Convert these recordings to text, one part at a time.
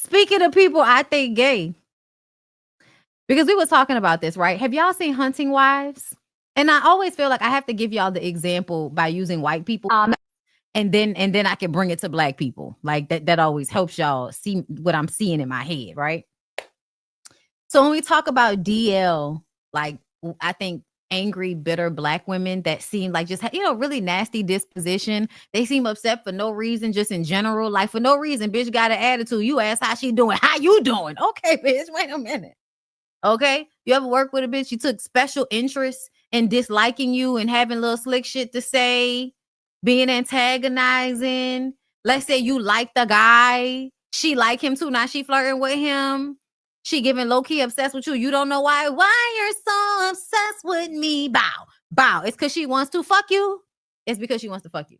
Speaking of people I think gay, because we were talking about this, right? Have y'all seen Hunting Wives? And I always feel like I have to give y'all the example by using white people. And then I can bring it to black people. Like that always helps y'all see what I'm seeing in my head, right? So when we talk about DL, like I think angry, bitter black women that seem like just, really nasty disposition. They seem upset for no reason, just in general. Like for no reason, bitch got an attitude. You ask how she doing. How you doing? Okay, bitch, wait a minute. Okay? You ever work with a bitch? You took special interest in disliking you and having little slick shit to say, being antagonizing. Let's say you like the guy. She like him too. Now she flirting with him. She giving low-key obsessed with you. You don't know why. Why you're so obsessed with me? Bow. Bow. It's because she wants to fuck you. It's because she wants to fuck you.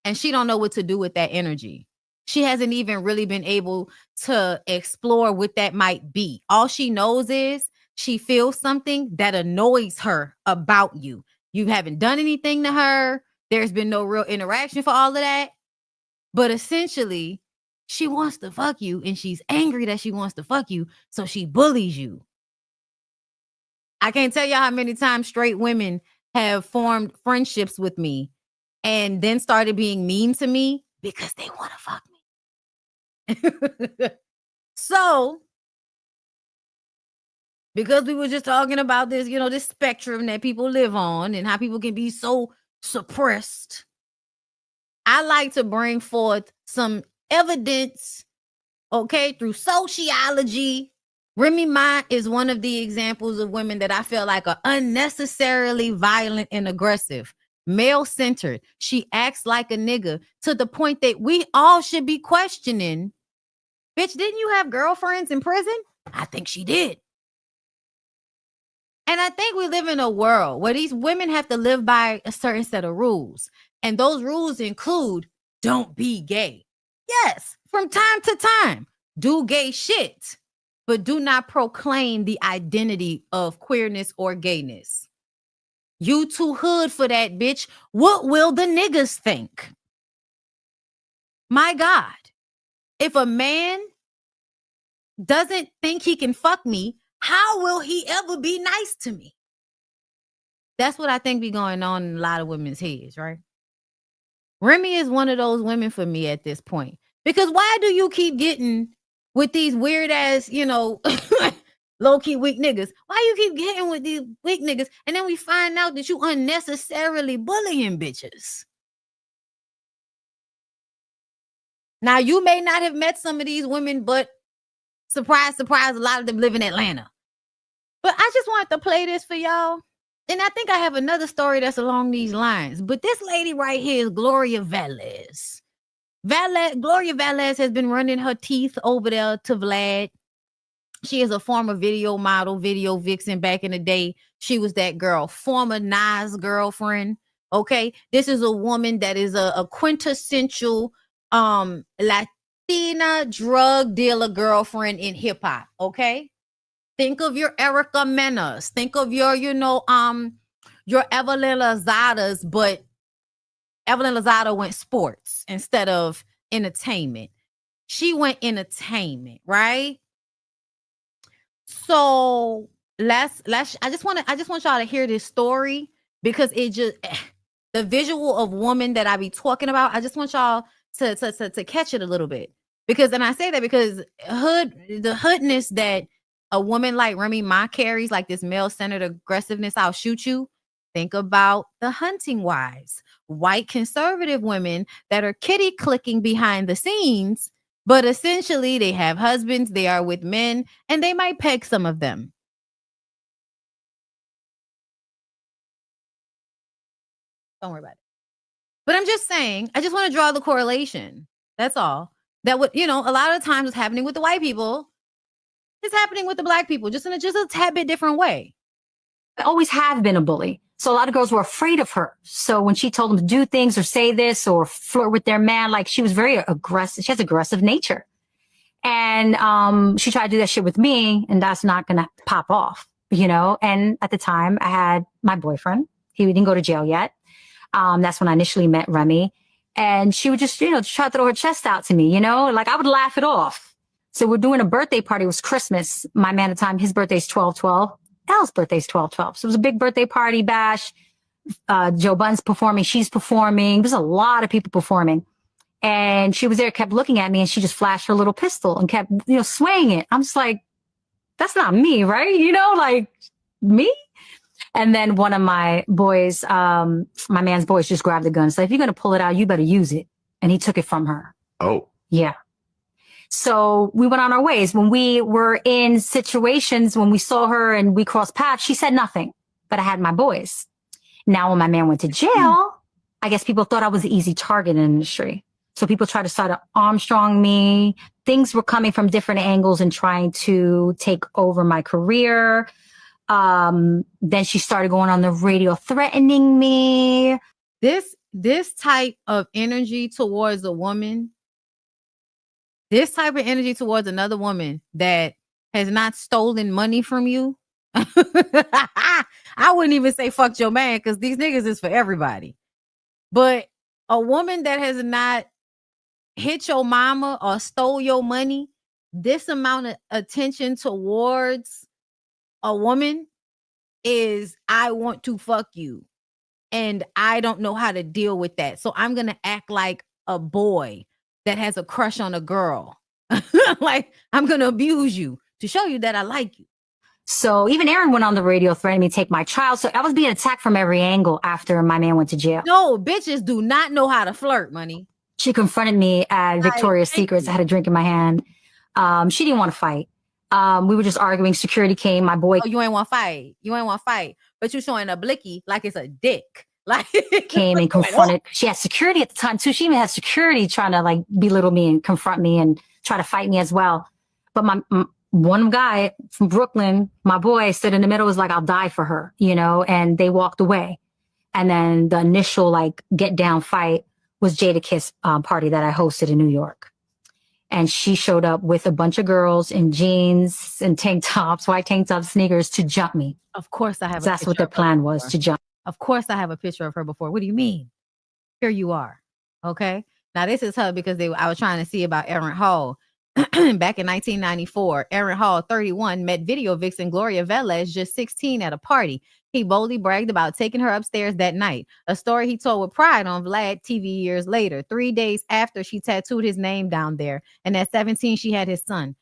And she don't know what to do with that energy. She hasn't even really been able to explore what that might be. All she knows is she feels something that annoys her about you. You haven't done anything to her. There's been no real interaction for all of that. But essentially, she wants to fuck you and she's angry that she wants to fuck you. So she bullies you. I can't tell y'all how many times straight women have formed friendships with me and then started being mean to me because they want to fuck me. So, because we were just talking about this, this spectrum that people live on and how people can be so suppressed, I like to bring forth some evidence, okay, through sociology. Remy Ma is one of the examples of women that I feel like are unnecessarily violent and aggressive, male-centered. She acts like a nigga to the point that we all should be questioning, bitch, didn't you have girlfriends in prison? I think she did. And I think we live in a world where these women have to live by a certain set of rules. And those rules include don't be gay. Yes, from time to time, do gay shit, but do not proclaim the identity of queerness or gayness. You too hood for that, bitch. What will the niggas think? My God, if a man doesn't think he can fuck me, how will he ever be nice to me? That's what I think be going on in a lot of women's heads, right? Remy is one of those women for me at this point. Because why do you keep getting with these weird ass, low-key weak niggas? Why you keep getting with these weak niggas? And then we find out that you unnecessarily bullying bitches. Now, you may not have met some of these women, but surprise, surprise, a lot of them live in Atlanta. But I just wanted to play this for y'all. And I think I have another story that's along these lines. But this lady right here is Gloria Velez. Gloria Velez has been running her teeth over there to Vlad. She is a former video model, video vixen back in the day. She was that girl, former Nas girlfriend. Okay. This is a woman that is a quintessential Latina drug dealer girlfriend in hip hop. Okay. Think of your Erica Menas. Think of your Evelyn Lozadas, but Evelyn Lozada went sports instead of entertainment. She went entertainment, right? So I just want y'all to hear this story because it just the visual of woman that I be talking about. I just want y'all to catch it a little bit because, and I say that because the hoodness that a woman like Remy Ma carries, like this male-centered aggressiveness, I'll shoot you. Think about the Hunting Wives, white conservative women that are kitty clicking behind the scenes, but essentially they have husbands, they are with men, and they might peg some of them. Don't worry about it. But I'm just saying, I just want to draw the correlation. That's all. That would, a lot of times what's happening with the white people is happening with the black people, just in a tad bit different way. I always have been a bully. So a lot of girls were afraid of her. So when she told them to do things or say this or flirt with their man, like she was very aggressive. She has aggressive nature. And she tried to do that shit with me, and that's not going to pop off, And at the time, I had my boyfriend. He didn't go to jail yet. That's when I initially met Remy. And she would just, try to throw her chest out to me, like I would laugh it off. So we're doing a birthday party. It was Christmas. My man at the time, his birthday's 12/12. Elle's birthday's 12/12. So it was a big birthday party bash. Joe Budden's performing. She's performing. There's a lot of people performing. And she was there, kept looking at me, and she just flashed her little pistol and kept, swaying it. I'm just like, that's not me, right? Like me? And then one of my boys, my man's boys, just grabbed the gun. So if you're going to pull it out, you better use it. And he took it from her. Oh. Yeah. So we went on our ways. When we were in situations, when we saw her and we crossed paths, she said nothing. But I had my boys. Now, when my man went to jail, I guess people thought I was the easy target in the industry. So people tried to try to Armstrong me. Things were coming from different angles and trying to take over my career. Then she started going on the radio threatening me. This type of energy towards a woman, this type of energy towards another woman that has not stolen money from you. I wouldn't even say fuck your man, because these niggas is for everybody. But a woman that has not hit your mama or stole your money, this amount of attention towards a woman is, I want to fuck you. And I don't know how to deal with that. So I'm going to act like a boy that has a crush on a girl. Like, I'm going to abuse you to show you that I like you. So even Aaron went on the radio threatening me to take my child. So I was being attacked from every angle after my man went to jail. No, bitches do not know how to flirt, money. She confronted me at Victoria's Secrets. I had a drink in my hand. She didn't want to fight. We were just arguing. Security came. My boy you ain't want to fight. You ain't want to fight. But you showing a blicky like it's a dick. Like came and confronted. She had security at the time too. She even had security trying to like belittle me and confront me and try to fight me as well. But one guy from Brooklyn, my boy, stood in the middle, was like, I'll die for her, and they walked away. And then the initial like get down fight was Jada Kiss party that I hosted in New York. And she showed up with a bunch of girls in jeans and tank tops, white tank tops, sneakers, to jump me. Of course I have. That's what their plan was, to jump. Of course I have a picture of her before. What do you mean? Here you are. Okay. Now this is her because I was trying to see about Aaron Hall. Back in 1994, Aaron Hall, 31, met video vixen Gloria Velez, just 16, at a party. He boldly bragged about taking her upstairs that night, a story he told with pride on Vlad TV years later, 3 days after she tattooed his name down there. And at 17, she had his son.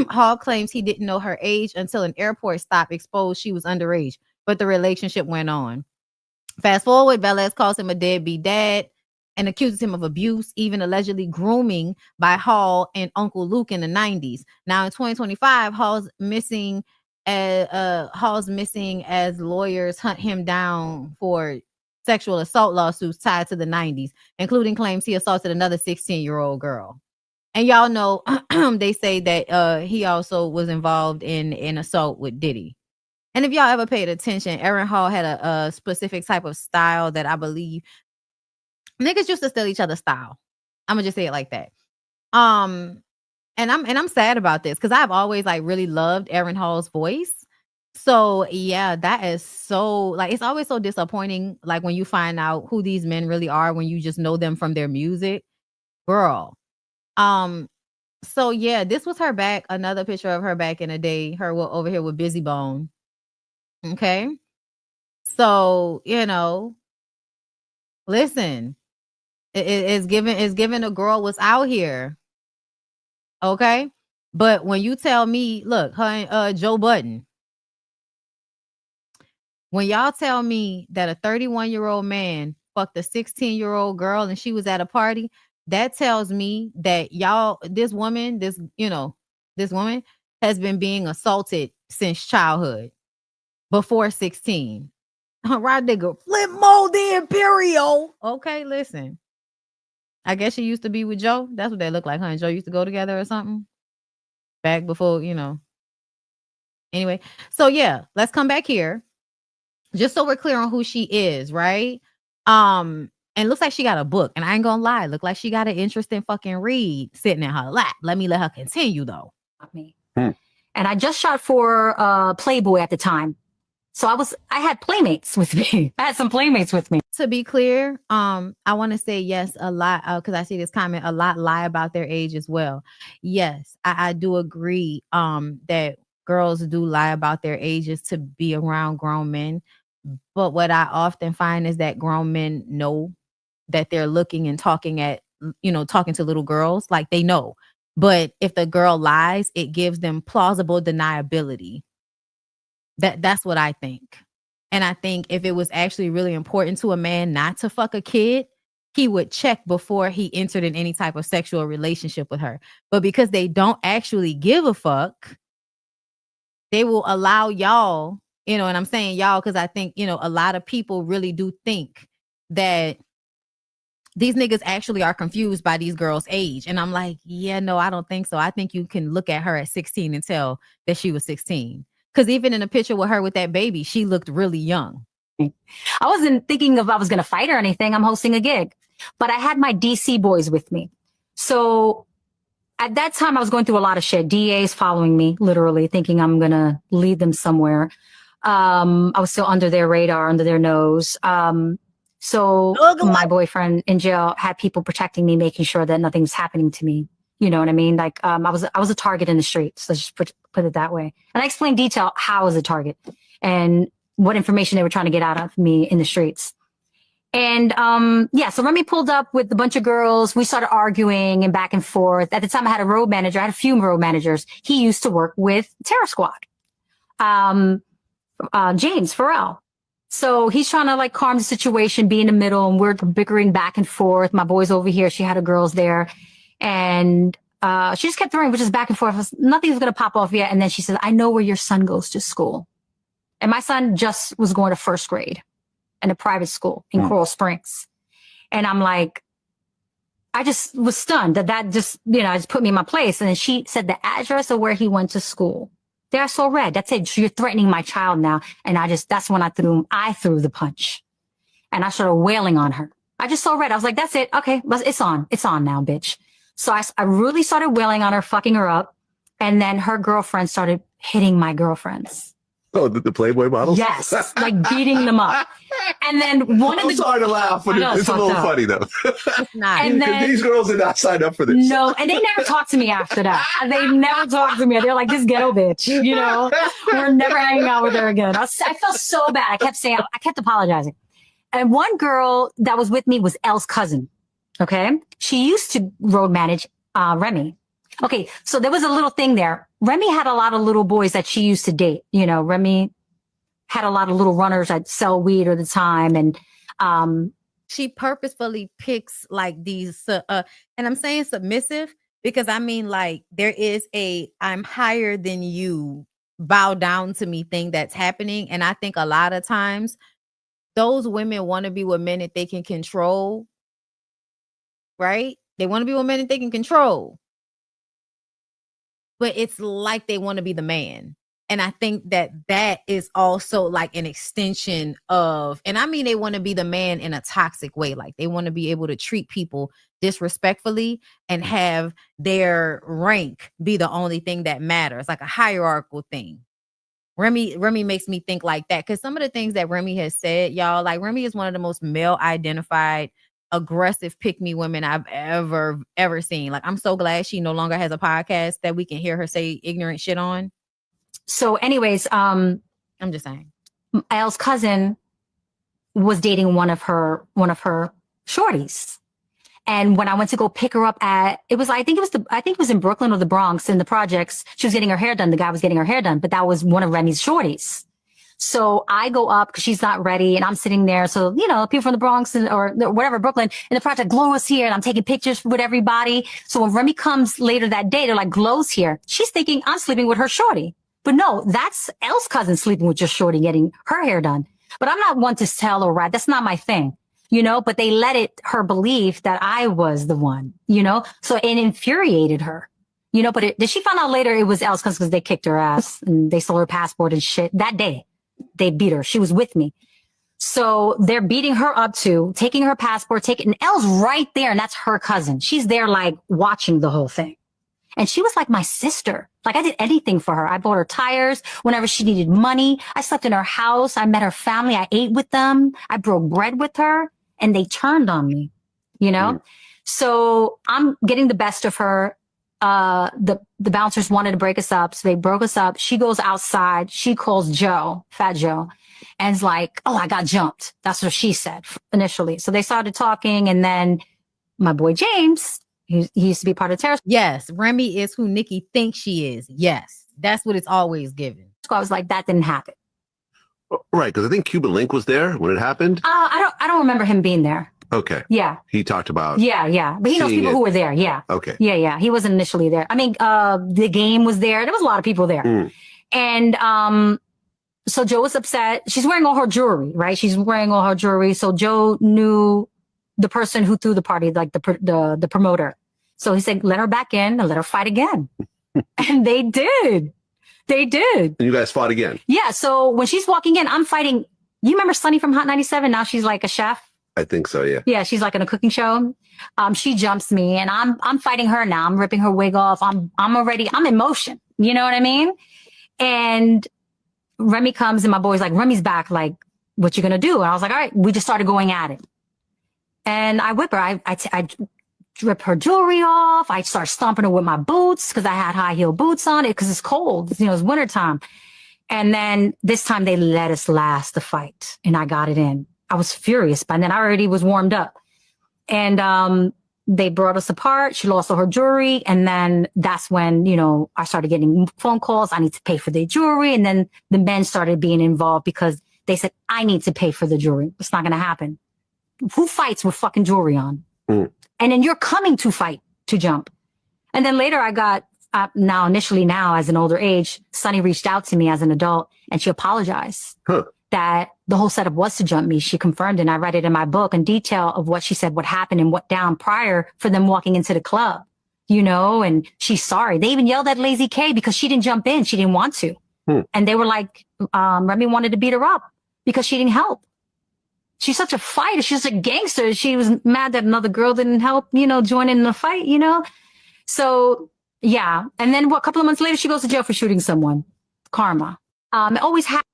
Hall claims he didn't know her age until an airport stop exposed she was underage, but the relationship went on. Fast forward, Velez calls him a deadbeat dad and accuses him of abuse, even allegedly grooming by Hall and Uncle Luke in the 90s. Now in 2025, Hall's missing as lawyers hunt him down for sexual assault lawsuits tied to the 90s, including claims he assaulted another 16-year-old girl. And y'all know they say that he also was involved in an assault with Diddy. And if y'all ever paid attention, Aaron Hall had a specific type of style that I believe niggas used to steal each other's style. I'm gonna just say it like that. And I'm sad about this because I've always like really loved Aaron Hall's voice. So yeah, that is so like, it's always so disappointing. Like when you find out who these men really are, when you just know them from their music, girl. So yeah, this was her back. Another picture of her back in the day. Her over here with Busy Bone. Okay. So, listen, it's giving a girl what's out here. Okay. But when you tell me, look, her and Joe Budden, when y'all tell me that a 31-year-old man fucked a 16-year-old girl and she was at a party, that tells me that this woman has been being assaulted since childhood, before 16. Right, nigga. Flip mode the Imperial. Okay, listen. I guess she used to be with Joe. That's what they look like, huh? And Joe used to go together or something back before, Anyway, so yeah, let's come back here. Just so we're clear on who she is, right? And it looks like she got a book. And I ain't gonna lie, look like she got an interesting fucking read sitting in her lap. Let her continue though. Me. And I just shot for Playboy at the time. So I had playmates with me. I had some playmates with me. To be clear, I want to say yes, a lot, because I see this comment, a lot lie about their age as well. Yes, I do agree that girls do lie about their ages to be around grown men. But what I often find is that grown men know that they're looking and talking at, talking to little girls, like they know. But if the girl lies, it gives them plausible deniability. That's what I think. And I think if it was actually really important to a man not to fuck a kid, he would check before he entered in any type of sexual relationship with her. But because they don't actually give a fuck, they will allow y'all, and I'm saying y'all because I think, a lot of people really do think that these niggas actually are confused by these girls' age. And I'm like, yeah, no, I don't think so. I think you can look at her at 16 and tell that she was 16. Because even in a picture with her with that baby, she looked really young. I wasn't thinking if I was going to fight or anything. I'm hosting a gig. But I had my DC boys with me. So at that time, I was going through a lot of shit. DAs following me, literally, thinking I'm going to lead them somewhere. I was still under their radar, under their nose. So my boyfriend in jail had people protecting me, making sure that nothing was happening to me. You know what I mean? Like, I was a target in the streets. Let's just put it that way. And I explained detail how I was a target and what information they were trying to get out of me in the streets. And, so Remy pulled up with a bunch of girls. We started arguing and back and forth. At the time I had a road manager. I had a few road managers. He used to work with Terror Squad. James Farrell. So he's trying to like calm the situation, be in the middle, and we're bickering back and forth. My boy's over here. She had her girls there. And she just kept throwing, which is back and forth. Nothing's going to pop off yet. And then she said, I know where your son goes to school. And my son just was going to first grade in a private school in Coral Springs. And I'm like, I just was stunned that just, just put me in my place. And then she said the address of where he went to school. There, I saw red. That's it. You're threatening my child now. And that's when I threw the punch. And I started wailing on her. I just saw red. I was like, that's it. Okay, it's on. It's on now, bitch. So I really started wailing on her, fucking her up. And then her girlfriend started hitting my girlfriends. Oh, the Playboy models? Yes, like beating them up. And then I'm sorry to laugh, but it's a little funny, though. It's not. And then, these girls did not sign up for this. No, and they never talked to me after that. They never talked to me. They're like, this ghetto bitch, We're never hanging out with her again. I felt so bad. I kept apologizing. And one girl that was with me was Elle's cousin, okay? She used to road manage Remy. Okay, so there was a little thing there. Remy had a lot of little boys that she used to date. Remy had a lot of little runners that sell weed at the time. And she purposefully picks like these, and I'm saying submissive because I mean like there is I'm higher than you, bow down to me thing that's happening. And I think a lot of times those women want to be with men that they can control, right? They want to be with men that they can control. But it's like they want to be the man. And I think that is also like an extension of, and I mean, they want to be the man in a toxic way. Like they want to be able to treat people disrespectfully and have their rank be the only thing that matters, like a hierarchical thing. Remy makes me think like that. Cause some of the things that Remy has said, y'all, like Remy is one of the most male identified aggressive pick me women I've ever seen. Like I'm so glad she no longer has a podcast that we can hear her say ignorant shit on. So anyways, I'm just saying. Elle's cousin was dating one of her shorties. And when I went to go pick her up I think it was in Brooklyn or the Bronx in the projects. She was getting her hair done. The guy was getting her hair done, but that was one of Remy's shorties. So I go up because she's not ready and I'm sitting there. So, people from the Bronx or whatever, Brooklyn, and the project Gloria's here and I'm taking pictures with everybody. So when Remy comes later that day, they're like, Glow's here. She's thinking I'm sleeping with her shorty. But no, that's Elle's cousin sleeping with your shorty getting her hair done. But I'm not one to tell or rat. That's not my thing, but they let her believe that I was the one, so it infuriated her, but did she find out later it was Elle's cousin because they kicked her ass and they stole her passport and shit that day. They beat her. She was with me. So they're beating her up too, taking her passport, and Elle's right there. And that's her cousin. She's there like watching the whole thing. And she was like my sister. Like I did anything for her. I bought her tires whenever she needed money. I slept in her house. I met her family. I ate with them. I broke bread with her and they turned on me, you know? So I'm getting the best of her. The bouncers wanted to break us up. So they broke us up. She goes outside. She calls Joe, Fat Joe, and is like, oh, I got jumped. That's what she said initially. So they started talking. And then my boy James, he used to be part of terrorist. Yes, Remy is who Nikki thinks she is. Yes, that's what it's always given. So I was like, that didn't happen. Right, because I think Cuban Link was there when it happened. I don't remember him being there. Okay. Yeah. He talked about. Yeah. But he knows people who were there. Yeah. Okay. Yeah. He wasn't initially there. I mean, the game was there. There was a lot of people there. And so Joe was upset. She's wearing all her jewelry, right? She's wearing all her jewelry. So Joe knew the person who threw the party, like the promoter. So he said, let her back in and let her fight again. And they did. They did. And you guys fought again. Yeah. So when she's walking in, I'm fighting. You remember Sunny from Hot 97? Now she's like a chef. I think so, yeah. Yeah, she's like in a cooking show. She jumps me and I'm fighting her now. I'm ripping her wig off. I'm in motion. You know what I mean? And Remy comes and my boy's like, Remy's back. Like, what you gonna do? And I was like, all right. We just started going at it. And I whip her. I rip her jewelry off. I start stomping her with my boots because I had high heel boots on it because it's cold. You know, it's wintertime. And then this time they let us last the fight and I got it in. I was furious, but then I already was warmed up. And they brought us apart. She lost all her jewelry. And then that's when, you know, I started getting phone calls. I need to pay for the jewelry. And then the men started being involved because they said, I need to pay for the jewelry. It's not going to happen. Who fights with fucking jewelry on? And then you're coming to fight, to jump. And then later I got, initially as an older age, Sunny reached out to me as an adult and she apologized. That the whole setup was to jump me. She confirmed, and I read it in my book in detail of what she said, what happened and what down prior for them walking into the club, you know, and she's sorry. They even yelled at Lazy K because she didn't jump in. She didn't want to. And they were like, Remy wanted to beat her up because she didn't help. She's such a fighter. She's a gangster. She was mad that another girl didn't help, you know, join in the fight, you know? So yeah. And then a couple of months later, she goes to jail for shooting someone. Karma. It always have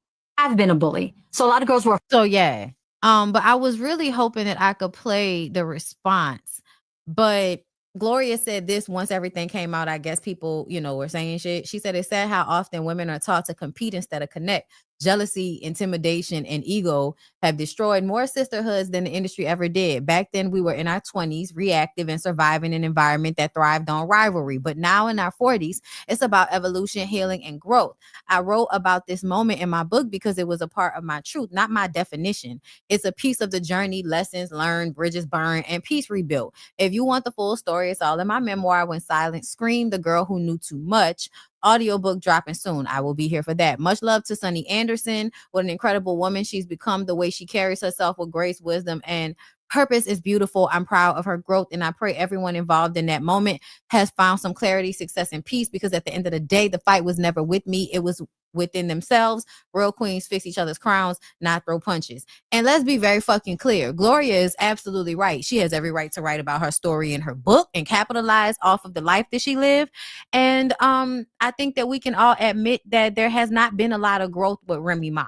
been a bully. So a lot of girls were. So yeah. But I was really hoping that I could play the response. But Gloria said this once everything came out. I guess people, you know, were saying shit. She said it's sad how often women are taught to compete instead of connect. Jealousy, intimidation, and ego have destroyed more sisterhoods than the industry ever did. Back then, we were in our 20s, reactive and surviving an environment that thrived on rivalry. But now in our 40s, it's about evolution, healing, and growth. I wrote about this moment in my book because it was a part of my truth, not my definition. It's a piece of the journey, lessons learned, bridges burned, and peace rebuilt. If you want the full story, it's all in my memoir, When Silence Screamed, The Girl Who Knew Too Much. Audiobook dropping soon. I will be here for that. Much love to Sunny Anderson. What an incredible woman she's become. The way she carries herself with grace, wisdom, and purpose is beautiful. I'm proud of her growth, and I pray everyone involved in that moment has found some clarity, success, and peace, because at the end of the day, the fight was never with me. It was within themselves. Real queens fix each other's crowns, not throw punches. And let's be very fucking clear. Gloria is absolutely right. She has every right to write about her story in her book and capitalize off of the life that she lived. And I think that we can all admit that there has not been a lot of growth with Remy Ma.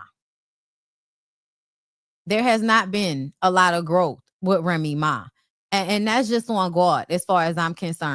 There has not been a lot of growth with Remy Ma. And that's just on God as far as I'm concerned.